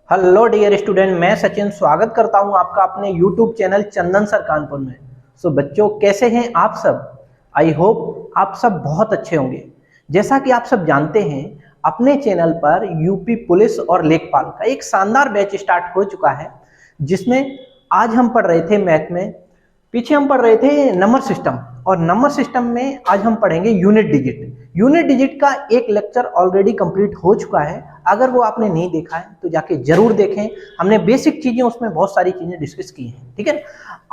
Hello dear student, मैं सचिन स्वागत करता हूं आपका अपने यूट्यूब चैनल चंदन सर कानपुर में। सो बच्चों, कैसे हैं आप सब? आई होप आप सब बहुत अच्छे होंगे। जैसा कि आप सब जानते हैं, अपने चैनल पर यूपी पुलिस और लेखपाल का एक शानदार बैच स्टार्ट हो चुका है, जिसमें आज हम पढ़ रहे थे मैथ में, पीछे हम पढ़ रहे थे नंबर सिस्टम, और नंबर सिस्टम में आज हम पढ़ेंगे यूनिट डिजिट। यूनिट डिजिट का एक लेक्चर ऑलरेडी कंप्लीट हो चुका है। अगर वो आपने नहीं देखा है तो जाके जरूर देखें। हमने बेसिक चीजें उसमें बहुत सारी चीजें डिस्कस की हैं। ठीक है,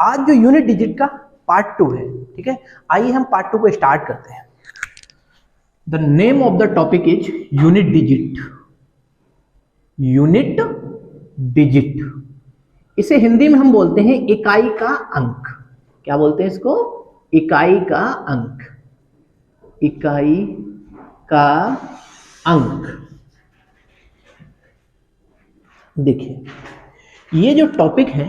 आज जो यूनिट डिजिट का पार्ट 2 है। ठीक है, आइए हम पार्ट 2 को स्टार्ट करते हैं। The name of the topic is unit digit. Unit digit, इसे हिंदी में हम बोलते हैं इकाई का अंक। क्या बोलते हैं इसको? इकाई का अंक। इकाई का अंक। देखिए, ये जो टॉपिक है,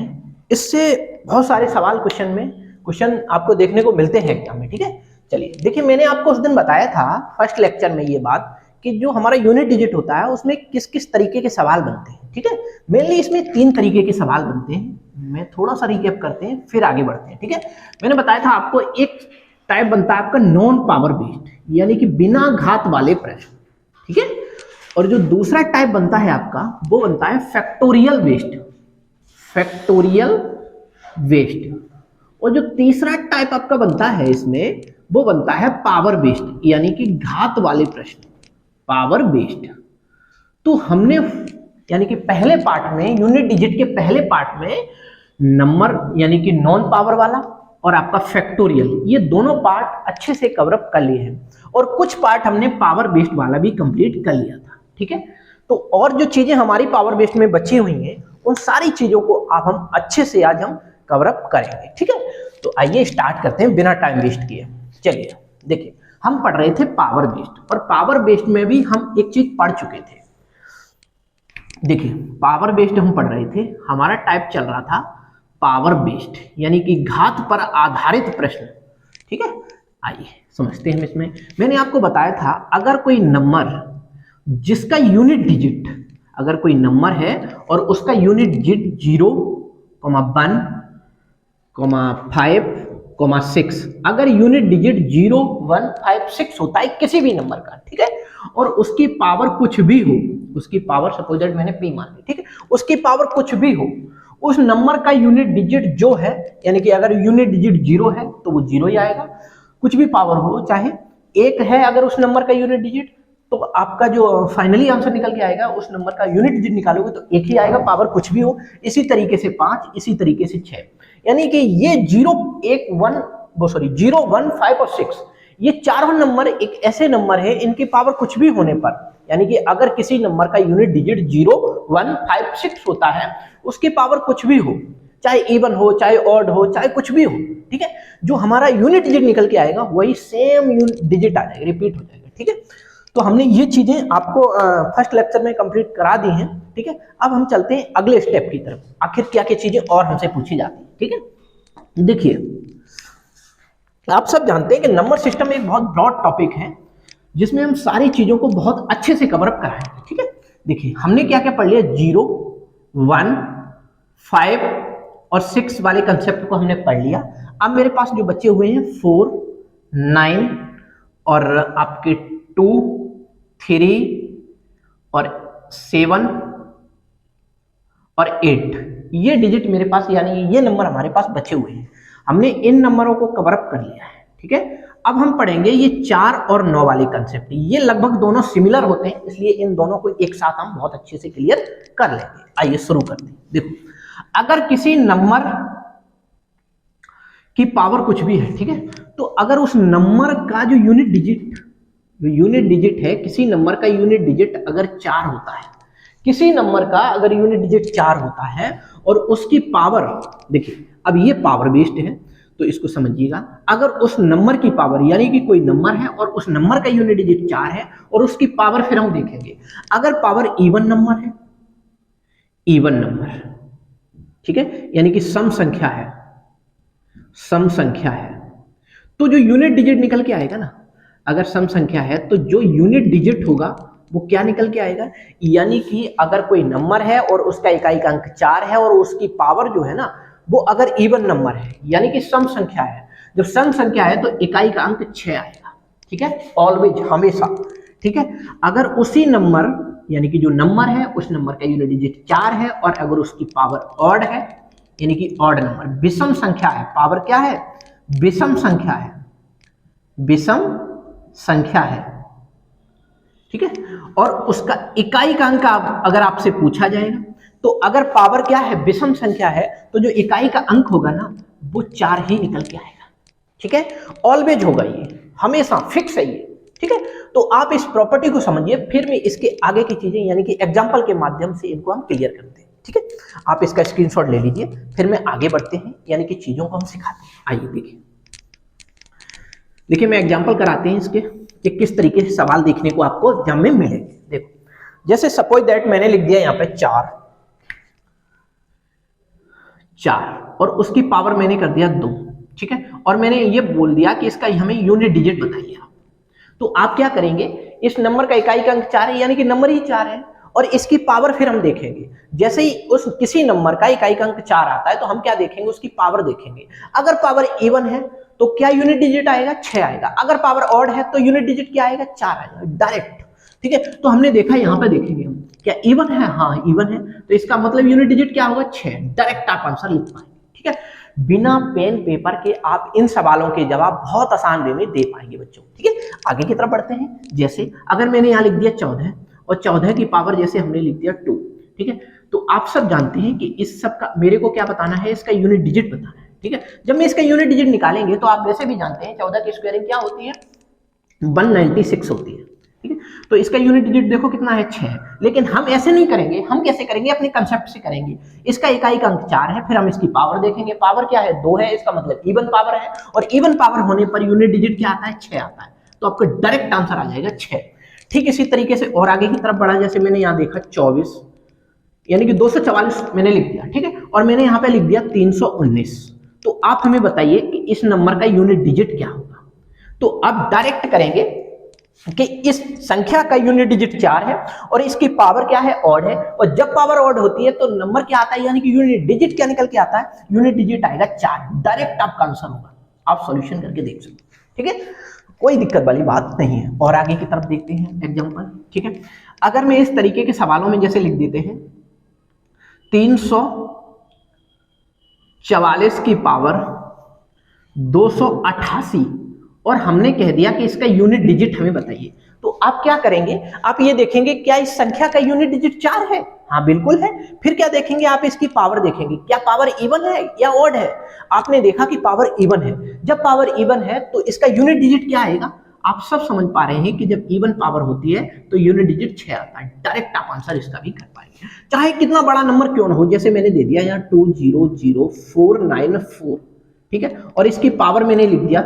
इससे बहुत सारे सवाल क्वेश्चन आपको देखने को मिलते हैं एग्जाम में। ठीक है, चलिए देखिए, मैंने आपको उस दिन बताया था फर्स्ट लेक्चर में ये बात कि जो हमारा यूनिट डिजिट होता है उसमें किस किस तरीके के सवाल बनते हैं। ठीक है, मेनली इसमें 3 तरीके के सवाल बनते हैं। मैं थोड़ा सा रिकैप करते हैं फिर आगे बढ़ते हैं। ठीक है, मैंने बताया था आपको एक टाइप बनता है आपका नॉन पावर बेस्ड, यानी कि बिना घात वाले प्रश्न। ठीक है, और जो दूसरा टाइप बनता है आपका, वो बनता है फैक्टोरियल बेस्ड। Factorial based. और जो तीसरा टाइप आपका बनता है इसमें, वो बनता है पावर बेस्ड, यानी कि घात वाले प्रश्न। Power based. तो हमने यानी कि पहले पार्ट में, यूनिट डिजिट के पहले पार्ट में, नंबर यानी कि नॉन पावर वाला और आपका फैक्टोरियल, ये दोनों पार्ट अच्छे से कवर अप कर लिए हैं, और कुछ पार्ट हमने पावर बेस्ड वाला भी कंप्लीट कर लिया था। ठीक है, तो और जो चीजें हमारी पावर बेस्ड में बची हुई हैं, उन सारी चीजों को अब हम अच्छे से आज हम कवर अप करेंगे। ठीक है, तो आइए स्टार्ट करते हैं बिना टाइम वेस्ट किए। चलिए देखिए, हम पढ़ रहे थे पावर बेस्ड, और पावर बेस्ड में भी हम एक चीज पढ़ चुके थे। देखिए, पावर बेस्ड हम पढ़ रहे थे, हमारा टाइप चल रहा था पावर बेस्ड, यानी कि घात पर आधारित प्रश्न। ठीक है, आइए समझते हैं। इसमें मैंने आपको बताया था, अगर कोई नंबर जिसका यूनिट डिजिट, अगर कोई नंबर है और उसका यूनिट डिजिट 0, 1, 5, 6, अगर यूनिट डिजिट 0, 1, 5, 6 होता है किसी भी नंबर का, ठीक है, और उसकी पावर कुछ भी हो, उसकी पावर सपोज दैट मैंने p मान ली, ठीक है, उसकी पावर कुछ भी हो, उस नंबर का यूनिट डिजिट जो है, यानी कि अगर यूनिट डिजिट 0 है तो वो 0 ही आएगा। कुछ भी पावर हो, चाहे 1 है अगर उस नंबर का यूनिट डिजिट, तो आपका जो फाइनली आंसर निकल के आएगा, उस नंबर का यूनिट डिजिट निकालोगे तो 1 ही आएगा, पावर कुछ भी हो। इसी तरीके से 5, इसी तरीके से 6, यानी कि ये 0, 1, 5 और 6, ये चारों नंबर एक ऐसे नंबर है, इनकी पावर कुछ भी होने पर, यानी कि अगर किसी नंबर का यूनिट डिजिट 0, 1, 5, 6 होता है, उसकी पावर कुछ भी हो, चाहे इवन हो, चाहे ऑड हो, चाहे कुछ भी हो, ठीक है, जो हमारा यूनिट डिजिट निकल के आएगा वही सेम यूनिट डिजिट आ जाएगा, रिपीट हो जाएगा। ठीक है, तो हमने ये चीजें आपको फर्स्ट लेक्चर में कंप्लीट करा दी हैं। ठीक है, अब हम चलते हैं अगले स्टेप की तरफ, आखिर क्या क्या चीजें और हमसे पूछी जाती हैं। ठीक है, देखिए, आप सब जानते हैं कि नंबर सिस्टम एक बहुत ब्रॉड टॉपिक है, जिसमें हम सारी चीजों को बहुत अच्छे से कवर अप कराएंगे। ठीक है, देखिए, हमने क्या क्या पढ़ लिया, 0, 1, 5 और 6 वाले कंसेप्ट को हमने पढ़ लिया। अब मेरे पास जो बचे हुए हैं 4, 9 और आपके 2, 3 और 7 और 8, ये डिजिट मेरे पास, यानी ये नंबर हमारे पास बचे हुए हैं। हमने इन नंबरों को कवर अप कर लिया है। ठीक है, अब हम पढ़ेंगे ये 4 और 9 वाले कंसेप्ट। ये लगभग दोनों सिमिलर होते हैं, इसलिए इन दोनों को एक साथ हम बहुत अच्छे से क्लियर कर लेंगे। आइए शुरू करते हैं। देखो, अगर किसी नंबर की पावर कुछ भी है, ठीक है, तो अगर उस नंबर का जो यूनिट डिजिट है, किसी नंबर का यूनिट डिजिट अगर 4 होता है, किसी नंबर का अगर यूनिट डिजिट 4 होता है और उसकी पावर, देखिए अब ये पावर बेस्ड है तो इसको समझिएगा, अगर उस नंबर की पावर, यानी कि कोई नंबर है और उस नंबर का यूनिट डिजिट 4 है और उसकी पावर, फिर हम देखेंगे अगर पावर इवन नंबर है, इवन नंबर, ठीक है, यानी कि सम संख्या है, सम संख्या है, तो जो यूनिट डिजिट निकल के आएगा ना, अगर सम संख्या है तो जो यूनिट डिजिट होगा वो क्या निकल के आएगा, यानी कि अगर कोई नंबर है और उसका इकाई का अंक 4 है और उसकी पावर जो है ना वो अगर इवन नंबर है यानी कि सम संख्या है, जब सम संख्या है तो इकाई का अंक 6 आएगा, ठीक है, ऑलवेज, हमेशा, ठीक है। अगर उसी नंबर यानी कि जो नंबर है उस नंबर का यूनिट डिजिट 4 है और अगर उसकी पावर ऑड है यानी कि ऑड नंबर, विषम संख्या है, पावर क्या है, विषम संख्या है, विषम संख्या है, ठीक है, और उसका इकाई का अंक अगर आपसे पूछा जाएगा तो अगर पावर क्या है, विषम संख्या है, तो जो इकाई का अंक होगा ना वो 4 ही निकल के आएगा, ठीक है, ऑलवेज होगा, ये हमेशा फिक्स है ये, ठीक है। तो आप इस प्रॉपर्टी को समझिए, फिर मैं इसके आगे की चीजें यानी कि एग्जांपल के माध्यम से इनको हम क्लियर करते हैं, ठीक है। आप इसका स्क्रीनशॉट ले लीजिए, फिर मैं आगे बढ़ते हैं यानी कि चीजों को हम सिखाते हैं। आइए देखिए मैं एग्जांपल कराते हैं इसके कि किस तरीके से सवाल देखने को आपको एग्जाम में मिलेंगे। देखो जैसे सपोज दैट मैंने लिख दिया यहाँ पे 4 और उसकी पावर मैंने कर दिया 2, ठीक है, और मैंने ये बोल दिया कि इसका हमें यूनिट डिजिट बताइए। तो आप क्या करेंगे, इस नंबर का इकाई का अंक 4 है यानी कि नंबर ही 4 है और इसकी पावर फिर हम देखेंगे, जैसे ही उस किसी नंबर का इकाई का अंक 4 आता है तो हम क्या देखेंगे, उसकी पावर देखेंगे। अगर पावर इवन है तो क्या यूनिट डिजिट आएगा, 6 आएगा, अगर पावर ऑड है तो यूनिट डिजिट क्या आएगा, 4 आएगा, डायरेक्ट, ठीक है। तो हमने देखा यहाँ पे देखेंगे हम क्या इवन है, हाँ इवन है, तो इसका मतलब यूनिट डिजिट क्या होगा, 6, डायरेक्ट आप आंसर लिख पाएंगे, ठीक है। बिना पेन पेपर के आप इन सवालों के जवाब बहुत आसान वे में दे पाएंगे बच्चों, ठीक है। आगे की तरफ बढ़ते हैं, जैसे अगर मैंने यहाँ लिख दिया 14 और 14 की पावर जैसे हमने लिख दिया 2, ठीक है, तो आप सब जानते हैं कि इस सब का मेरे को क्या बताना है, इसका यूनिट डिजिट बताना है, ठीक है। जब मैं इसका यूनिट डिजिट निकालेंगे तो आप वैसे भी जानते हैं 14 की स्क्वायरिंग क्या होती है, 196 होती है, ठीक है। तो इसका यूनिट डिजिट देखो कितना है, 6 है, लेकिन हम ऐसे नहीं करेंगे, हम कैसे करेंगे, अपने कंसेप्ट से करेंगे। इसका इकाई का अंक 4 है, फिर हम इसकी पावर देखेंगे, पावर क्या है, 2 है, इसका मतलब इवन पावर है, और इवन पावर होने पर यूनिट डिजिट क्या आता है, 6 आता है, तो आपका डायरेक्ट आंसर आ जाएगा 6। ठीक इसी तरीके से और आगे की तरफ बढ़ा, जैसे मैंने यहाँ देखा 24 यानी कि 244 मैंने लिख दिया, ठीक है, और मैंने यहाँ पे लिख दिया 319, तो आप हमें बताइए कि इस नंबर का यूनिट डिजिट क्या होगा। तो आप डायरेक्ट करेंगे कि इस संख्या का यूनिट डिजिट 4 है और इसकी पावर क्या है, ऑड है, और जब पावर ऑड होती है तो नंबर क्या आता है, यानी कि यूनिट डिजिट क्या निकल के आता है, यूनिट डिजिट आएगा 4, डायरेक्ट आपका आंसर होगा, आप सॉल्यूशन करके देख सकते हैं, ठीक है, कोई दिक्कत वाली बात नहीं है। और आगे की तरफ देखते हैं एग्जांपल, ठीक है। अगर मैं इस तरीके के सवालों में जैसे लिख देते हैं 344 की पावर 288 और हमने कह दिया कि इसका यूनिट डिजिट हमें बताइए, तो आप क्या करेंगे, आप ये देखेंगे क्या इस संख्या का यूनिट डिजिट 4 है, हाँ बिल्कुल है, फिर क्या देखेंगे, आप इसकी पावर देखेंगे, क्या पावर इवन है या ऑड है, आपने देखा कि पावर इवन है, जब पावर इवन है तो इसका यूनिट डिजिट क्या आएगा, आप सब समझ पा रहे हैं कि जब इवन पावर होती है तो यूनिट डिजिट 6 आता है, डायरेक्ट आप आंसर इसका भी कर पाएंगे, चाहे कितना बड़ा नंबर क्यों ना हो, जैसे मैंने दे दिया यहाँ 200494, ठीक है, और इसकी पावर मैंने लिख दिया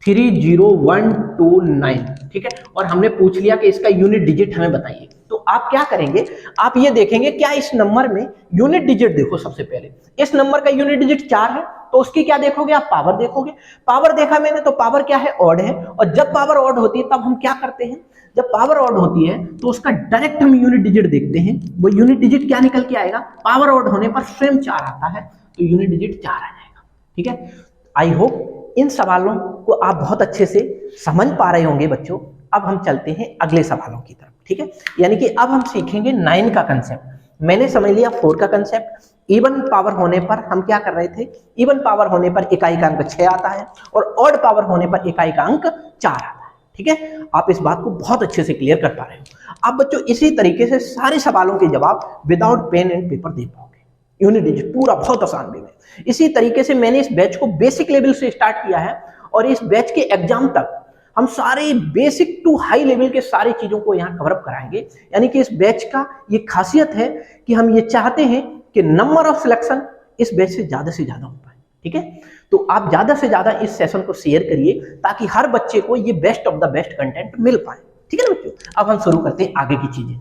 30129, ठीक है, और हमने पूछ लिया कि इसका यूनिट डिजिट हमें बताइए, तो आप क्या करेंगे, आप ये देखेंगे क्या इस नंबर में यूनिट डिजिट, देखो सबसे पहले इस नंबर का यूनिट डिजिट 4 है तो उसकी क्या देखोगे, आप पावर देखोगे, पावर देखा मैंने तो पावर क्या है, ऑड है, और जब पावर ऑड होती है तब हम क्या करते हैं, जब पावर ऑड होती है तो उसका डायरेक्ट हम यूनिट डिजिट देखते हैं, वो यूनिट डिजिट क्या निकल के आएगा, पावर ऑड होने पर स्वयं 4 आता है, तो यूनिट डिजिट 4 आ जाएगा, ठीक है। आई होप इन सवालों को आप बहुत अच्छे से समझ पा रहे होंगे बच्चों। अब हम चलते हैं अगले सवालों की तरफ, ठीक है, यानी कि अब हम सीखेंगे 9 का कंसेप्ट। मैंने समझ लिया 4 का कंसेप्ट, इवन पावर होने पर हम क्या कर रहे थे, इवन पावर होने पर इकाई का अंक 6 आता है और ऑड पावर होने पर इकाई का अंक 4 आता है, ठीक है, आप इस बात को बहुत अच्छे से क्लियर कर पा रहे हो। आप बच्चों इसी तरीके से सारे सवालों के जवाब विदाउट पेन एंड पेपर दे पाओगे, यूनिट डिजिट पूरा बहुत आसान वे में। इसी तरीके से मैंने इस बैच को बेसिक लेवल से स्टार्ट किया है और इस बैच के एग्जाम तक हम सारे बेसिक टू हाई लेवल के सारी चीजों को यहाँ कवर अप कराएंगे, यानी कि इस बैच का ये खासियत है कि हम ये चाहते हैं कि नंबर ऑफ सिलेक्शन इस बैच से ज्यादा हो पाए, ठीक है। तो आप ज्यादा से ज्यादा इस सेशन को शेयर करिए ताकि हर बच्चे को ये best of the best content मिल पाए, ठीक है ना बच्चों। अब हम शुरू करते हैं आगे की चीजें।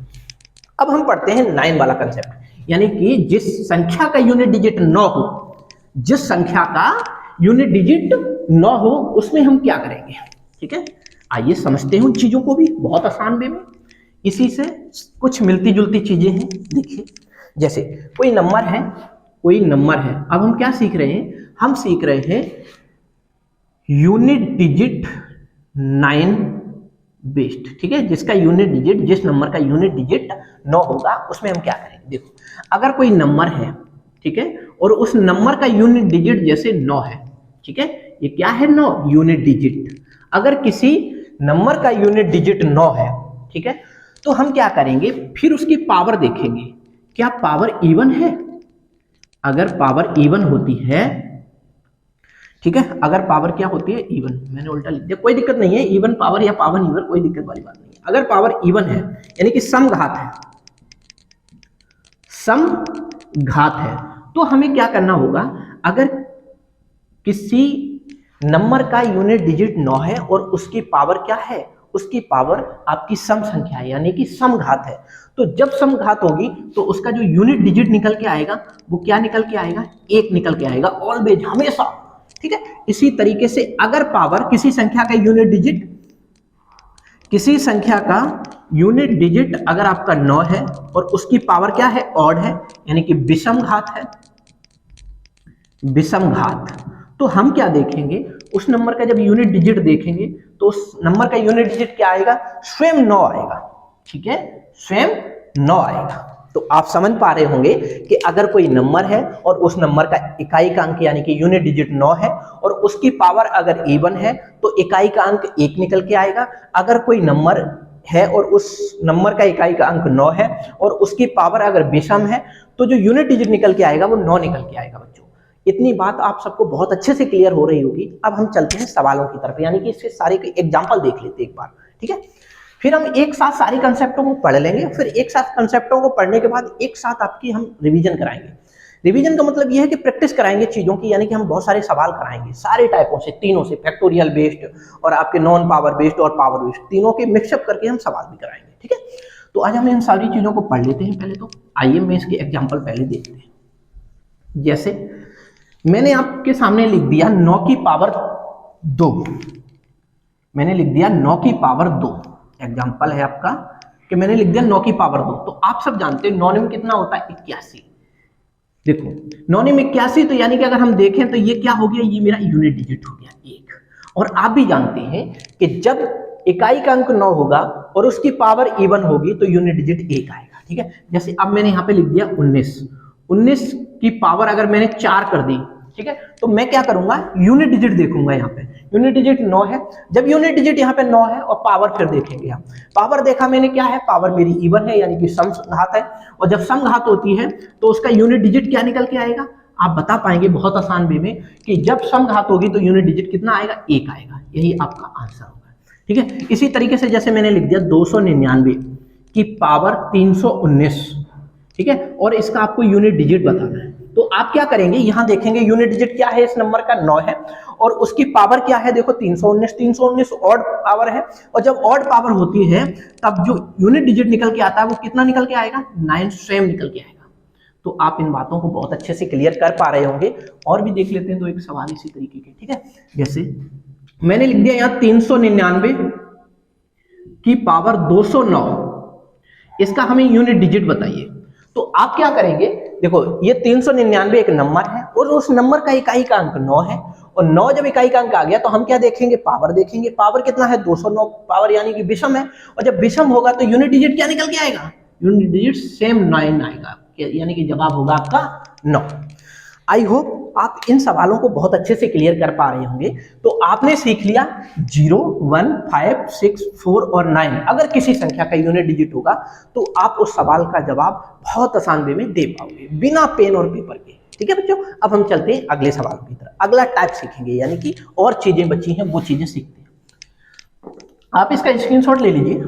अब हम पढ़ते हैं 9 वाला कंसेप्ट, यानी कि जिस संख्या का यूनिट डिजिट 9 हो, जिस संख्या का यूनिट डिजिट 9 हो उसमें हम क्या करेंगे, ठीक है। आइए समझते हैं उन चीजों को भी बहुत आसान वे में। इसी से कुछ मिलती जुलती चीजें हैं। देखिए जैसे कोई नंबर है, कोई नंबर है, अब हम क्या सीख रहे हैं, हम सीख रहे हैं यूनिट डिजिट 9 बेस्ड, ठीक है, जिसका यूनिट डिजिट, जिस नंबर का यूनिट डिजिट 9 होगा उसमें हम क्या करेंगे। देखो अगर कोई नंबर है, ठीक है, और उस नंबर का यूनिट डिजिट जैसे 9 है, ठीक है, ये क्या है 9 यूनिट डिजिट। अगर किसी नंबर का यूनिट डिजिट 9 है, ठीक है, तो हम क्या करेंगे, फिर उसकी पावर देखेंगे, क्या पावर इवन है। अगर पावर इवन होती है, ठीक है, अगर पावर क्या होती है इवन, मैंने उल्टा लिख दिया, कोई दिक्कत नहीं है, इवन पावर या पावर इवन कोई दिक्कत वाली बात नहीं है। अगर पावर इवन है यानी कि समघात है, समघात है, तो हमें क्या करना होगा, अगर किसी नंबर का यूनिट डिजिट 9 है और उसकी पावर क्या है, उसकी पावर आपकी सम संख्या है यानी कि समघात है, तो जब समघात होगी तो उसका जो यूनिट डिजिट निकल के आएगा वो क्या निकल के आएगा, 1 निकल के आएगा, ऑलवेज, हमेशा, ठीक है। इसी तरीके से अगर पावर किसी संख्या का यूनिट डिजिट, किसी संख्या का यूनिट डिजिट अगर आपका 9 है और उसकी पावर क्या है, ऑड है, यानी कि विषम घात है, विषम घात, तो हम क्या देखेंगे, उस नंबर का जब यूनिट डिजिट देखेंगे तो उस नंबर का यूनिट डिजिट क्या आएगा, स्वयं 9 आएगा, ठीक है, स्वयं 9 आएगा। तो आप समझ पा रहे होंगे कि अगर कोई नंबर है और उस नंबर का इकाई का अंक यानी कि यूनिट डिजिट 9 है और उसकी पावर अगर इवन है तो इकाई का अंक 1 निकल के आएगा। अगर कोई नंबर है और उस नंबर का इकाई का अंक 9 है और उसकी पावर अगर विषम है तो जो यूनिट डिजिट निकल के आएगा वो 9 निकल के आएगा। बच्चों इतनी बात आप सबको बहुत अच्छे से क्लियर हो रही होगी। अब हम चलते हैं सवालों की तरफ, यानी कि इसके सारे एग्जाम्पल देख लेते हैं एक बार, ठीक है। फिर हम एक साथ सारी कंसेप्टों को पढ़ लेंगे, फिर एक साथ कंसेप्टों को पढ़ने के बाद एक साथ आपकी हम रिवीजन कराएंगे। रिवीजन का मतलब यह है कि प्रैक्टिस कराएंगे चीजों की, यानी कि हम बहुत सारे सवाल कराएंगे सारे टाइपों से, तीनों से, फैक्टोरियल बेस्ड और आपके नॉन पावर बेस्ड और पावर बेस्ड, तीनों के मिक्सअप करके हम सवाल भी कराएंगे, ठीक है। तो आज हम इन सारी चीजों को पढ़ लेते हैं। पहले तो आइए मैं इसके एग्जाम्पल पहले देखते हैं। जैसे मैंने आपके सामने लिख दिया 9 की पावर 2, मैंने लिख दिया 9 की पावर 2, एग्जाम्पल है आपका कि मैंने लिख दिया 9 की पावर 2। तो आप सब जानते हैं 9 में कितना होता है, 81। देखो 9 में 81, तो यानी कि अगर हम देखें तो ये क्या हो गया, ये मेरा यूनिट डिजिट हो गया 1। और आप भी जानते हैं कि जब इकाई का अंक 9 होगा और उसकी पावर इवन होगी तो यूनिट डिजिट 1 आएगा, ठीक है। जैसे अब मैंने यहाँ पे लिख दिया 19 की पावर अगर मैंने 4 कर दी, ठीक है, तो मैं क्या करूंगा, यूनिट डिजिट देखूंगा। यहाँ पे यूनिट डिजिट 9 है, जब यूनिट डिजिट यहाँ पे 9 है और पावर फिर देखेंगे हम, पावर देखा मैंने क्या है, पावर मेरी इवन है यानी कि समघात है, और जब समघात होती है तो उसका यूनिट डिजिट क्या निकल के आएगा, आप बता पाएंगे बहुत आसान वे में कि जब समघात होगी तो यूनिट डिजिट कितना आएगा, 1 आएगा। यही आपका आंसर होगा, ठीक है। इसी तरीके से जैसे मैंने लिख दिया 299 की पावर 319, ठीक है, और इसका आपको यूनिट डिजिट बताना है। तो आप क्या करेंगे, यहां देखेंगे यूनिट डिजिट क्या है, इस नंबर का 9 है और उसकी पावर क्या है, देखो 319 ऑड पावर है, और जब ऑड पावर होती है तब जो यूनिट डिजिट निकल के आता है वो कितना निकल के आएगा, 9 स्वयं निकल के आएगा। तो आप इन बातों को बहुत अच्छे से क्लियर कर पा रहे होंगे। और भी देख लेते हैं तो एक सवाल इसी तरीके के, ठीक है। जैसे मैंने लिख दिया यहाँ 399 की पावर 209, इसका हमें यूनिट डिजिट बताइए। तो आप क्या करेंगे, देखो ये 399 एक नंबर है और उस नंबर का इकाई का अंक 9 है, और 9 जब इकाई का अंक आ गया तो हम क्या देखेंगे, पावर देखेंगे। पावर कितना है, 209 पावर, यानी कि विषम है, और जब विषम होगा तो यूनिट डिजिट क्या निकल के आएगा, यूनिट डिजिट सेम 9 आएगा, यानी कि जवाब होगा आपका 9। आई होप आप इन सवालों को बहुत अच्छे से क्लियर कर पा रहे होंगे। तो आपने सीख लिया 0, 1, 5, 6, 4 और 9 अगर किसी संख्या का यूनिट डिजिट होगा तो आप उस सवाल का जवाब बहुत आसान वे में दे पाओगे बिना पेन और पेपर के, ठीक है बच्चों। अब हम चलते हैं अगले सवाल की तरफ, अगला टाइप सीखेंगे, यानी कि और चीजें बची हैं वो चीजें सीखते हैं। आप इसका स्क्रीनशॉट ले लीजिए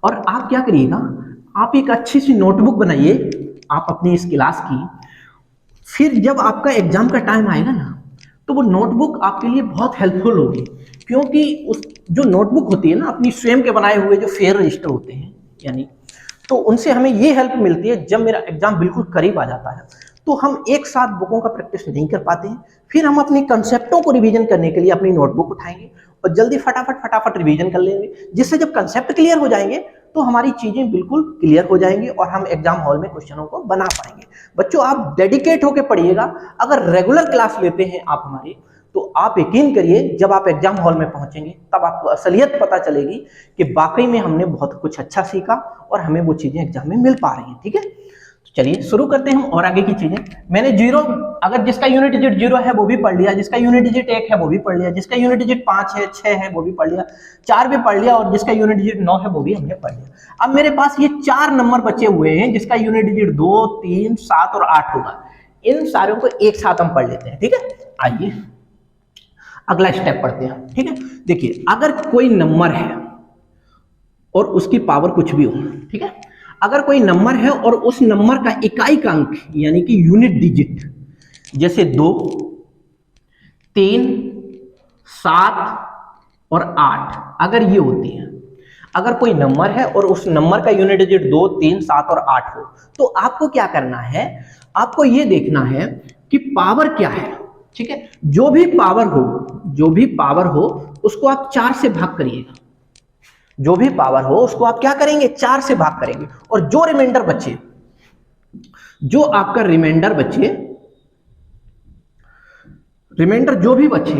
और आप क्या करिएगा, आप एक अच्छी सी नोटबुक बनाइए आप अपनी इस क्लास की। फिर जब आपका एग्जाम का टाइम आएगा ना तो वो नोटबुक आपके लिए बहुत हेल्पफुल होगी, क्योंकि उस जो नोटबुक होती है ना अपनी स्वयं के बनाए हुए जो फेयर रजिस्टर होते हैं, यानी तो उनसे हमें ये हेल्प मिलती है जब मेरा एग्जाम बिल्कुल करीब आ जाता है तो हम एक साथ बुकों का प्रैक्टिस नहीं कर पाते हैं। फिर हम अपने कंसेप्टों को रिवीजन करने के लिए अपनी नोटबुक उठाएंगे और जल्दी फटाफट रिवीजन कर लेंगे, जिससे जब कंसेप्ट क्लियर हो जाएंगे तो हमारी चीजें बिल्कुल क्लियर हो जाएंगी और हम एग्जाम हॉल में क्वेश्चनों को बना पाएंगे। बच्चों आप डेडिकेट होकर पढ़िएगा। अगर रेगुलर क्लास लेते हैं आप हमारी, तो आप यकीन करिए जब आप एग्जाम हॉल में पहुंचेंगे तब आपको असलियत पता चलेगी कि वाकई में हमने बहुत कुछ अच्छा सीखा और हमें वो चीजें एग्जाम में मिल पा रही हैं। ठीक है, तो चलिए शुरू करते हैं हम और आगे की चीजें। मैंने जीरो, अगर जिसका यूनिट डिजिट 0 है वो भी पढ़ लिया, जिसका यूनिट डिजिट 1 है वो भी पढ़ लिया, जिसका यूनिट डिजिट 5 है 6 है वो भी पढ़ लिया, 4 भी पढ़ लिया और जिसका यूनिट डिजिट 9 है वो भी हमने पढ़ लिया। अब मेरे पास ये 4 नंबर बचे हुए हैं जिसका यूनिट डिजिट 2, 3, 7 और 8 होगा। इन सारों को एक साथ हम पढ़ लेते हैं। ठीक है, आइए अगला स्टेप पढ़ते हैं। ठीक है, देखिए अगर कोई नंबर है और उसकी पावर कुछ भी हो, ठीक है, अगर कोई नंबर है और उस नंबर का इकाई अंक यानी कि यूनिट डिजिट जैसे 2, 3, 7 और 8 अगर ये होती है, अगर कोई नंबर है और उस नंबर का यूनिट डिजिट 2, 3, 7 और 8 हो, तो आपको क्या करना है, आपको ये देखना है कि पावर क्या है। ठीक है, जो भी पावर हो उसको आप 4 से भाग करिएगा। जो भी पावर हो उसको आप क्या करेंगे, 4 से भाग करेंगे। और जो रिमाइंडर बचे, जो आपका रिमाइंडर जो भी बचे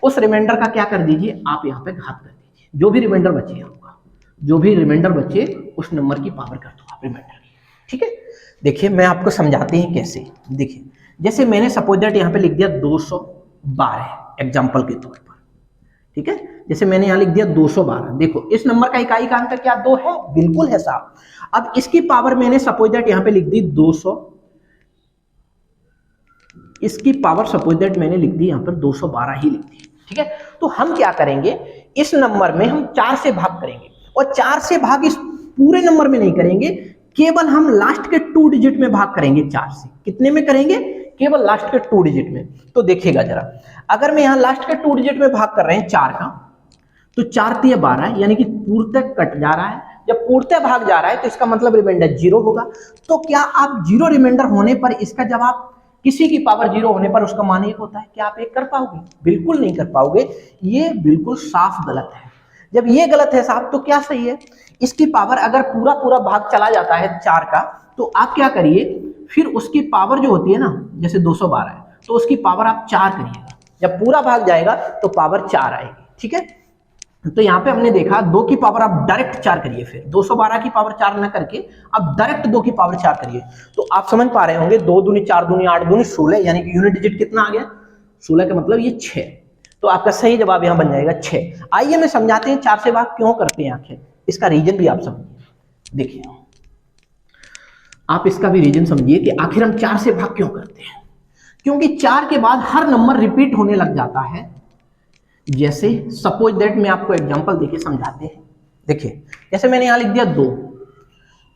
उस रिमाइंडर का क्या कर दीजिए, आप यहां पे घात कर दीजिए। जो भी रिमाइंडर बचे आपका, जो भी रिमाइंडर बचे उस नंबर की पावर कर दो आप रिमाइंडर की। ठीक है, देखिए मैं आपको समझाते हैं कैसे। देखिए जैसे मैंने सपोज दैट यहां पे लिख दिया 212 एग्जांपल के तौर पर। ठीक है, जैसे मैंने यहां लिख दिया 212। देखो इस नंबर का इकाई अंक क्या 2 है, बिल्कुल है साहब। अब इसकी पावर मैंने सपोज दैट यहां पे लिख दी 200, इसकी पावर सपोज दैट मैंने लिख दी यहां पर 212 ही लिख दी। ठीक है, तो हम क्या करेंगे, इस नंबर में हम 4 से भाग करेंगे और 4 से भाग इस पूरे नंबर में नहीं करेंगे, केवल हम लास्ट के 2 डिजिट में भाग करेंगे 4 से। कितने में करेंगे, केवल लास्ट के 2 डिजिट में। तो देखिएगा जरा, अगर मैं यहां लास्ट के 2 डिजिट में भाग कर रहे हैं 4 का, तो 4 3 12 यानी कि पूर्णतः कट जा रहा है। जब पूर्णतः भाग जा रहा है तो इसका मतलब रिमाइंडर 0 होगा। तो क्या आप 0 रिमाइंडर होने पर इसका जवाब, किसी की पावर 0 होने पर उसका मान 1 होता है, क्या आप 1 कर पाओगे, बिल्कुल नहीं कर पाओगे। ये बिल्कुल साफ गलत है। जब ये गलत है साहब तो क्या सही है, इसकी पावर अगर पूरा भाग चला जाता है 4 का, तो आप क्या करिए, फिर उसकी पावर जो होती है ना, जैसे 212 है तो उसकी पावर आप 4 करिएगा। जब पूरा भाग जाएगा तो पावर 4 आएगी। ठीक है, तो यहां पे हमने देखा 2 की पावर आप डायरेक्ट 4 करिए, फिर 212 की पावर 4 ना करके आप डायरेक्ट 2 की पावर 4 करिए। तो आप समझ पा रहे होंगे 2 दूनी 4 दूनी 8 दूनी 16, यानी कि यूनिट डिजिट कितना आ गया 16 का मतलब ये 6। तो आपका सही जवाब यहां बन जाएगा 6। आइए मैं समझाते हैं 4 से भाग क्यों करते हैं आखिर, इसका रीजन भी आप समझिए। देखिए आप इसका भी रीजन समझिए कि आखिर हम 4 से भाग क्यों करते हैं। क्योंकि 4 के बाद हर नंबर रिपीट होने लग जाता है। जैसे सपोज दैट मैं आपको एग्जांपल देके समझाते हैं। देखिए जैसे मैंने यहां लिख दिया 2,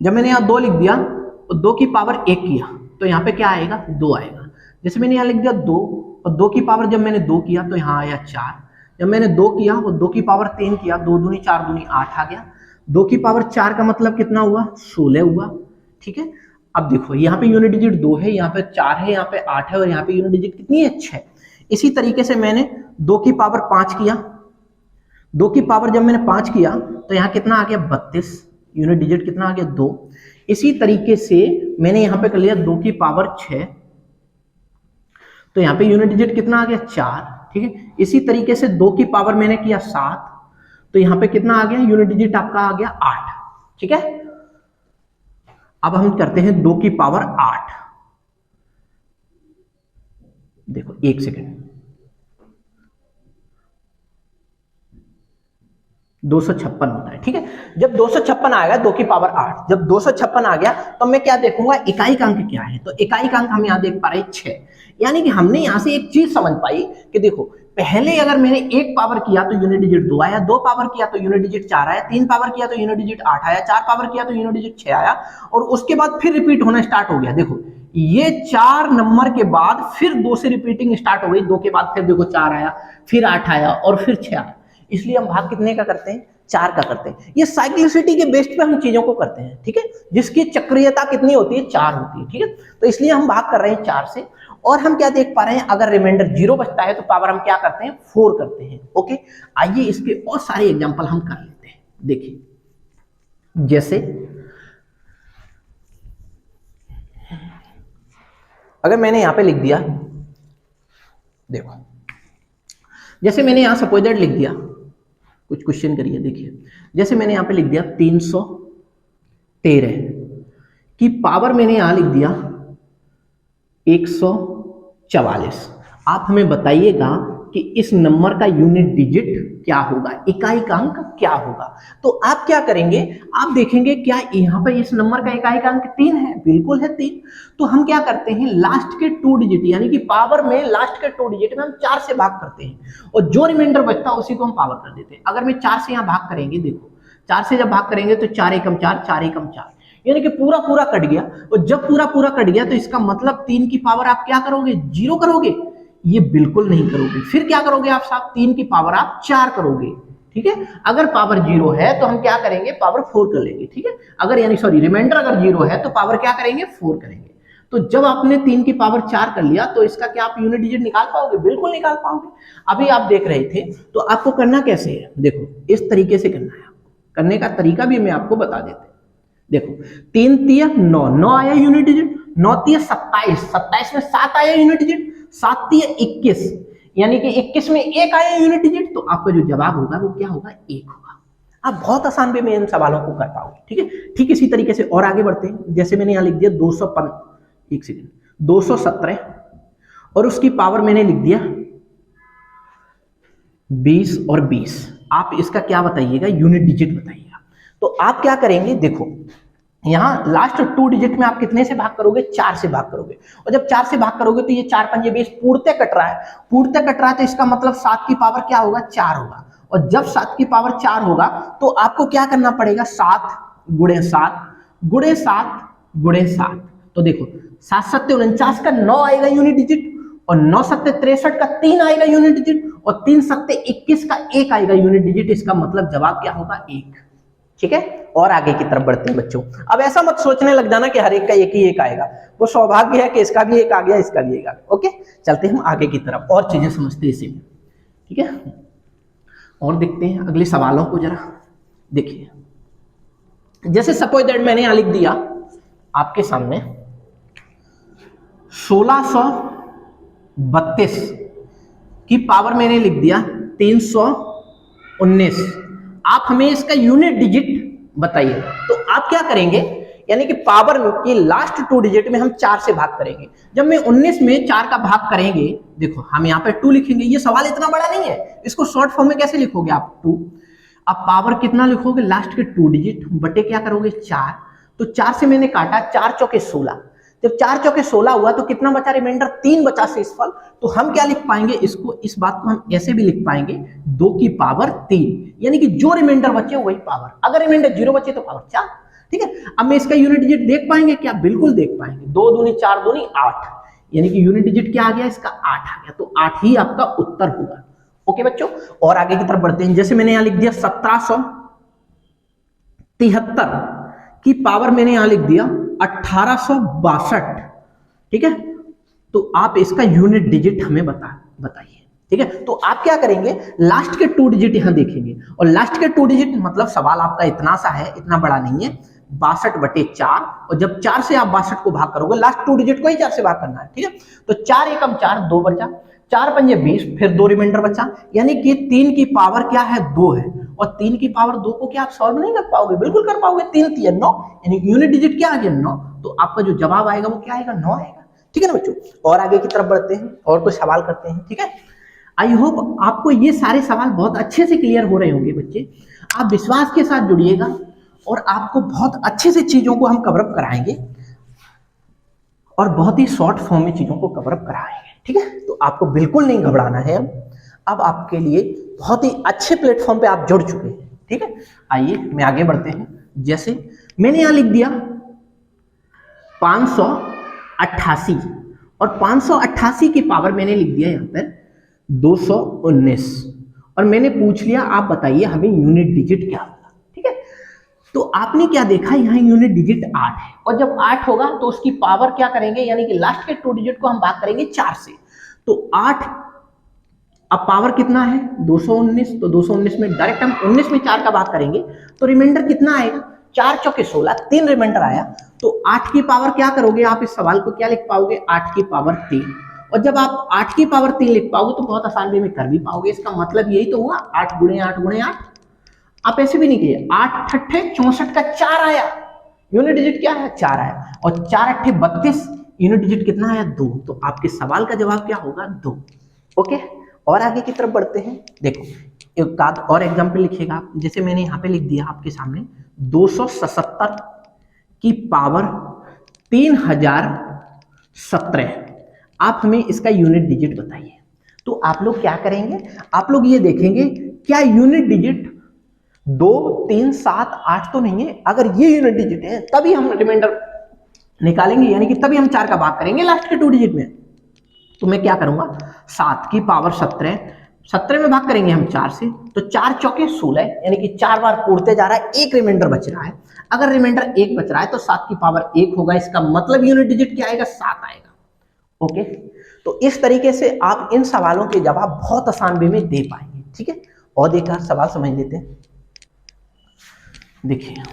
जब मैंने यहां 2 लिख दिया तो 2 की पावर 1 किया तो यहां पे क्या आएगा 2 आएगा। जैसे मैंने यहां लिख दिया 2 और 2 की पावर जब मैंने 2 किया तो यहां आया 4। जब मैंने 2 किया और 2 की पावर 3 किया, 2 दूनी 4 दूनी 8 आ गया। 2 की पावर 4 का मतलब कितना हुआ 16 हुआ। ठीक है, अब देखो यहाँ पे यूनिट डिजिट 2 है, यहाँ पे 4 है, यहाँ पे 8 है और यहाँ पे यूनिट डिजिट कितनी है 6। इसी तरीके से मैंने 2 की पावर 5 किया, 2 की पावर जब मैंने 5 किया तो यहाँ कितना आ गया 32, यूनिट डिजिट कितना आ गया 2। इसी तरीके से मैंने यहाँ पे कर लिया 2 की पावर 6, तो यहाँ पे यूनिट डिजिट कितना आ गया 4। ठीक है, इसी तरीके से 2 की पावर मैंने किया 7, तो यहाँ पे कितना आ गया यूनिट डिजिट आपका आ गया 8। ठीक है, अब हम करते हैं 2 की पावर 8। देखो 1 सेकेंड, 256 होता है। ठीक है, जब 256 आएगा 2 की पावर 8, जब 256 आ गया तो मैं क्या देखूंगा इकाई अंक क्या है, तो इकाई अंक हम यहां देख पा रहे हैं 6। यानी कि हमने यहां से एक चीज समझ पाई कि देखो पहले अगर मैंने 1 पावर किया तो यूनिट डिजिट 2 आया, 2 पावर किया तो यूनिट डिजिट 4 आया, 3 पावर किया तो यूनिट डिजिट 8 आया, 4 पावर किया तो यूनिट डिजिट 6 आया और उसके बाद फिर रिपीट होना स्टार्ट हो गया। देखो ये 4 नंबर के बाद फिर 2 से रिपीटिंग स्टार्ट हो गई, 2 के बाद फिर देखो 4 आया, फिर 8 आया और फिर 6 आया। इसलिए हम भाग कितने का करते हैं 4 का करते हैं। ये साइक्लिसिटी के बेस पे हम चीजों को करते हैं। ठीक है, जिसकी चक्रीयता कितनी होती है 4 होती है। ठीक है, तो इसलिए हम भाग कर रहे हैं 4 से। और हम क्या देख पा रहे हैं, अगर रिमाइंडर 0 बचता है तो पावर हम क्या करते हैं 4 करते हैं। ओके, आइए इसके और सारे एग्जांपल हम कर लेते हैं। देखिए जैसे अगर मैंने यहां पे लिख दिया, देखो जैसे मैंने यहां सपोज दैट लिख दिया, कुछ क्वेश्चन करिए, देखिए जैसे मैंने यहां पे लिख दिया 313 की पावर मैंने यहां लिख दिया 144। आप हमें बताइएगा कि इस नंबर का यूनिट डिजिट क्या होगा, इकाई अंक क्या होगा। तो आप क्या करेंगे, आप देखेंगे क्या यहाँ पर इस नंबर का इकाई अंक 3 है, बिल्कुल है 3। तो हम क्या करते हैं, लास्ट के 2 डिजिट यानी कि पावर में लास्ट के 2 डिजिट में हम 4 से भाग करते हैं और जो रिमाइंडर बचता है उसी को हम पावर कर देते हैं। अगर मैं 4 से यहाँ भाग करेंगे, देखो 4 से जब भाग करेंगे तो 4 एकम 4, 4 एकम 4, यानी कि पूरा पूरा कट गया। और जब पूरा पूरा कट गया तो इसका मतलब 3 की पावर आप क्या करोगे, 0 करोगे, ये बिल्कुल नहीं करोगे। फिर क्या करोगे आप साहब, 3 की पावर आप 4 करोगे, ठीक है। अगर पावर 0 है तो हम क्या करेंगे, पावर 4 कर लेंगे, ठीक है। अगर यानी सॉरी रिमाइंडर अगर 0 है तो पावर क्या करेंगे, 4 करेंगे। तो जब आपने 3 की पावर 4 कर लिया तो इसका क्या आप यूनिट डिजिट निकाल पाओगे, बिल्कुल निकाल पाओगे। अभी आप देख रहे थे, तो आपको करना कैसे है, देखो इस तरीके से करना है। करने का तरीका भी मैं आपको बता देते हैं। देखो 3 तिया 9, 9 आया यूनिट डिजिट, 9 तिया 27, 27 में 7 आया यूनिट डिजिट, 7 तिया 21, यानी कि 21 में 1 आया यूनिट डिजिट। तो आपका जो जवाब होगा वो क्या होगा, 1 होगा। आप बहुत आसान वे में इन सवालों को कर पाओगे, ठीक है। ठीक इसी तरीके से और आगे बढ़ते हैं। जैसे मैंने यहां लिख दिया 217 और उसकी पावर मैंने लिख दिया 20 और 20। आप इसका क्या बताइएगा, यूनिट डिजिट बताइएगा। तो आप क्या करेंगे, देखो यहां लास्ट 2 डिजिट में आप कितने से भाग करोगे, 4 से भाग करोगे। और जब 4 से भाग करोगे तो ये 4 पंजे 20 पूर्ते कट रहा है, पूर्ते कट रहा है तो इसका मतलब 7 की पावर क्या होगा, 4 होगा। और जब 7 की पावर 4 होगा तो आपको क्या करना पड़ेगा, 7 गुणे 7 गुणे 7 गुणे 7। तो देखो 7 सत्ते 49 का 9 आएगा यूनिट डिजिट, और 9 सत्ते 63 का 3 आएगा यूनिट डिजिट, और 3 सत्ते 21 का 1 आएगा यूनिट डिजिट। इसका मतलब जवाब क्या होगा, 1, ठीक है। और आगे की तरफ बढ़ते हैं बच्चों। अब ऐसा मत सोचने लग जाना कि हर एक का एक ही एक आएगा, वो सौभाग्य है कि इसका भी एक आ गया, इसका भी एक आ गया। ओके, चलते हैं हम आगे की तरफ और चीजें समझते हैं इसी में, ठीक है। और देखते हैं अगले सवालों को जरा देखिए। जैसे सपोज दैट मैंने यहां लिख दिया आपके सामने 1632 की पावर मैंने लिख दिया 319। आप हमें इसका यूनिट डिजिट बताइए। तो आप क्या करेंगे, यानी कि पावर की लास्ट 2 डिजिट में हम 4 से भाग करेंगे। जब मैं 19 में 4 का भाग करेंगे, देखो हम यहाँ पे 2 लिखेंगे। ये सवाल इतना बड़ा नहीं है, इसको शॉर्ट फॉर्म में कैसे लिखोगे आप, 2। अब पावर कितना लिखोगे, लास्ट के 2 डिजिट बटे क्या करोगे, 4। तो 4 से मैंने काटा, 4 चौके 16। जब 4 चौके 16 हुआ तो कितना बचा, रिमाइंडर 3 बचा शेषफल। तो हम क्या लिख पाएंगे इसको, इस बात को हम ऐसे भी लिख पाएंगे 2 की पावर 3, यानी कि जो रिमाइंडर बचे वही पावर। अगर रिमाइंडर 0 बचे तो पावर 4, ठीक है। अब मैं इसका यूनिट डिजिट देख पाएंगे क्या, बिल्कुल देख पाएंगे। 2 दूनी 4 दूनी 8, यानी कि यूनिट डिजिट क्या आ गया, इसका 8 आ गया। तो 8 ही आपका उत्तर होगा। ओके बच्चों, और आगे की तरफ बढ़ते हैं। जैसे मैंने यहां लिख दिया 1773 की पावर मैंने यहां लिख दिया 1862, ठीक है। तो आप इसका यूनिट डिजिट हमें बताइए, ठीक है। तो आप क्या करेंगे, लास्ट के 2 डिजिट यहां देखेंगे, और लास्ट के 2 डिजिट मतलब सवाल आपका इतना सा है, इतना बड़ा नहीं है, 62 बटे 4। और जब 4 से आप 62 को भाग करोगे, लास्ट 2 डिजिट को ही 4 से भाग करना है, ठीक है। तो 4 एकम 4, 2 बचा, 4 पंजे 20, फिर 2 रिमाइंडर बचा, यानी कि 3 की पावर क्या है, 2 है। और 3 की पावर 2 को क्या आप सॉल्व नहीं कर पाओगे, बिल्कुल कर पाओगे। 3 3 9, यानी यूनिट डिजिट क्या आ गया, 9। तो आपका जो जवाब आएगा वो क्या आएगा, 9 आएगा, ठीक है ना बच्चों। और आगे की तरफ बढ़ते हैं और कुछ सवाल करते हैं, ठीक है। आई होप आपको ये सारे सवाल बहुत अच्छे से क्लियर हो रहे होंगे बच्चे। आप विश्वास के साथ जुड़िएगा और आपको बहुत अच्छे से चीजों को हम कवर अप कराएंगे, और बहुत ही शॉर्ट फॉर्म में चीजों को कवर अप कराएंगे, ठीक है। तो आपको बिल्कुल नहीं घबराना है। अब आपके लिए बहुत ही अच्छे प्लेटफॉर्म पे आप जुड़ चुके हैं, ठीक है। आइए मैं आगे बढ़ते हैं। जैसे मैंने यहां लिख दिया 588, और 588 की पावर मैंने लिख दिया यहां पर 219, और मैंने पूछ लिया आप बताइए हमें यूनिट डिजिट क्या होगा, ठीक है। तो आपने क्या देखा, यहाँ यूनिट डिजिट 8 है, और जब 8 होगा तो उसकी पावर क्या करेंगे, यानी कि लास्ट के 2 डिजिट को हम भाग करेंगे 4 से। तो 8, अब पावर कितना है 219, तो 219 में डायरेक्ट हम 19 में 4 का भाग करेंगे तो रिमाइंडर कितना आएगा, 4 चौके 16, 3 रिमाइंडर आया, तो 8 की पावर क्या करोगे आप, इस सवाल को क्या लिख पाओगे, 8 की पावर 3। और जब आप 8 की पावर 3 लिख पाओगे तो बहुत आसान वे में कर भी पाओगे। इसका मतलब यही तो हुआ, 8 गुणे 8 गुणे 8। आप ऐसे भी नहीं किए, 8 अट्ठे 64 का 4 आया, यूनिट डिजिट क्या है, 4 आया, और 4 अट्ठे 32, यूनिट डिजिट कितना आया, 2। तो आपके सवाल का जवाब क्या होगा, 2। ओके, और आगे की तरफ बढ़ते हैं। देखो एक आध और एग्जाम्पल लिखिएगा आप, जैसे मैंने यहाँ पे लिख दिया आपके सामने 277 की पावर 3017, आप हमें इसका यूनिट डिजिट बताइए। तो आप लोग क्या करेंगे, आप लोग ये देखेंगे क्या यूनिट डिजिट 2 3 7 8 तो नहीं है। अगर ये यूनिट डिजिट है तभी हम रिमाइंडर निकालेंगे, यानी कि तभी हम 4 का भाग करेंगे लास्ट के 2 डिजिट में। तो मैं क्या करूंगा, 7 की पावर 17, 17 में भाग करेंगे हम 4 से, तो 4 चौके 16, यानी कि 4 बार पूरते जा रहा है, एक रिमाइंडर बच रहा है। अगर रिमाइंडर 1 बच रहा है तो 7 की पावर 1 होगा, इसका मतलब यूनिट डिजिट क्या आएगा, 7 आएगा। ओके, तो इस तरीके से आप इन सवालों के जवाब बहुत आसान वे में दे पाएंगे। ठीक है, और एक सवाल समझ लेते हैं। देखिए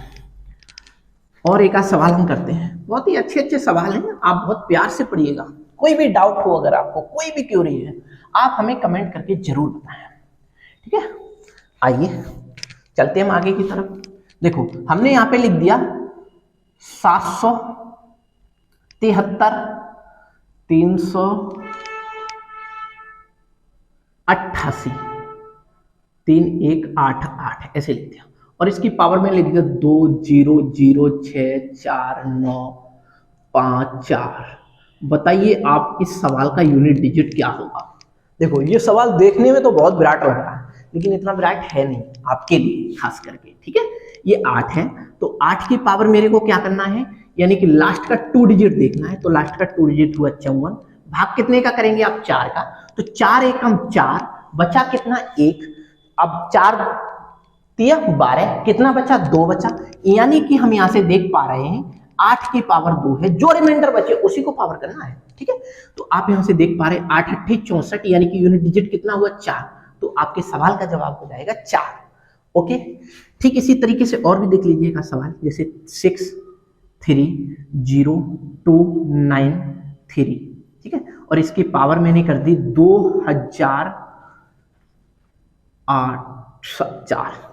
और एक सवाल हम करते हैं, बहुत ही अच्छे अच्छे सवाल हैं, आप बहुत प्यार से पढ़िएगा। कोई भी डाउट हो, अगर आपको कोई भी क्वेरी है, आप हमें कमेंट करके जरूर बताएं। ठीक है, आइए चलते हैं हम आगे की तरफ। देखो हमने यहाँ पे लिख दिया 773 388 3188 ऐसे लिख दिया, और इसकी पावर में लिख दिया 20064954। बताइए आप इस सवाल का यूनिट डिजिट क्या होगा। देखो ये सवाल देखने में तो बहुत विराट लग रहा है, लेकिन इतना विराट है नहीं आपके लिए खास करके। ठीक है, ये 8 है, तो 8 की पावर मेरे को क्या करना है, यानी कि लास्ट का 2 डिजिट देखना है। तो लास्ट का 2 डिजिट हुआ 54, भाग कितने का करेंगे आप, 4 का। तो 4 एकम 4, बचा कितना, 1। अब 4 तिया 12, कितना बचा, 2 बचा, यानी कि हम यहां से देख पा रहे हैं 8 की पावर 2 है, जो रिमाइंडर बचे उसी को पावर करना है। ठीक है, तो आप यहां से देख पा रहे हैं 8 अट्ठे 64, यानी कि यूनिट डिजिट कितना हुआ, 4। तो आपके सवाल का जवाब हो जाएगा 4। ओके, ठीक इसी तरीके से और भी देख लीजिएगा सवाल, जैसे 6302993। ठीक है, और इसकी पावर मैंने कर दी 2004।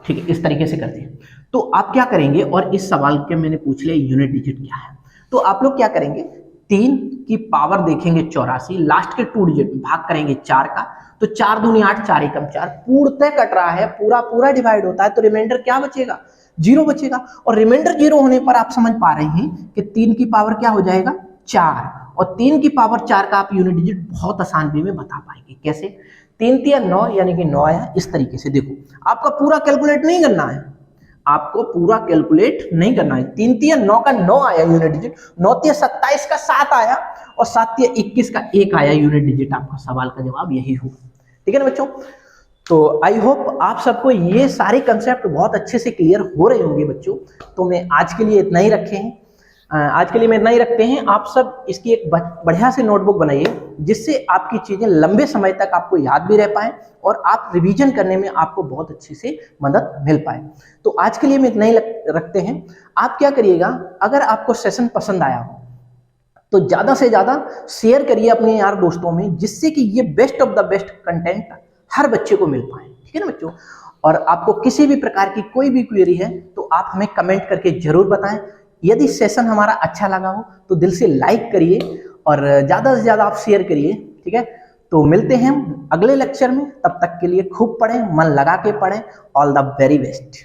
ठीक है, इस तरीके से कर दिया। तो आप क्या करेंगे, और इस सवाल के मैंने पूछ लिया यूनिट डिजिट क्या है, तो आप लोग क्या करेंगे, 3 की पावर देखेंगे 84, लास्ट के 2 डिजिट भाग करेंगे 4 का। तो 4 दूनी 8, 4 एकम 4, पूर्णतः कट रहा है, पूरा पूरा डिवाइड होता है, तो रिमाइंडर क्या बचेगा, 0 बचेगा। और रिमाइंडर 0 होने पर आप समझ पा रहे हैं कि 3 की पावर क्या हो जाएगा, 4, और 3 की पावर 4 का आप यूनिट डिजिट बहुत आसान वे में बता पाएंगे। कैसे, 3 तिया 9, यानी कि 9 आया। इस तरीके से देखो, आपका पूरा कैलकुलेट नहीं करना है, आपको पूरा कैलकुलेट नहीं करना है। 3 तिया 9 का 9 आया यूनिट डिजिट, 9 तिया 27 का 7 आया, और 7 तिया 21 का 1 आया यूनिट डिजिट। आपका सवाल का जवाब यही होगा। ठीक है ना बच्चों, तो आई होप आप सबको ये सारे कंसेप्ट बहुत अच्छे से क्लियर हो रहे होंगे बच्चों। तो मैं आज के लिए इतना ही रखे हैं, आज के लिए मैं इतना ही रखते हैं। आप सब इसकी एक बढ़िया से नोटबुक बनाइए, जिससे आपकी चीजें लंबे समय तक आपको याद भी रह पाए, और आप रिवीजन करने में आपको बहुत अच्छे से मदद मिल पाए। तो आज के लिए मैं इतना ही रखते हैं। आप क्या करिएगा, अगर आपको सेशन पसंद आया हो तो ज्यादा से ज्यादा शेयर करिए अपने यार दोस्तों में, जिससे कि ये best of the best content हर बच्चे को मिल पाए। ठीक है ना बच्चों, और आपको किसी भी प्रकार की कोई भी क्वेरी है तो आप हमें कमेंट करके जरूर बताएं। यदि सेशन हमारा अच्छा लगा हो तो दिल से लाइक करिए, और ज्यादा से ज्यादा आप शेयर करिए। ठीक है, तो मिलते हैं हम अगले लेक्चर में, तब तक के लिए खूब पढ़ें, मन लगा के पढ़ें। All the very best.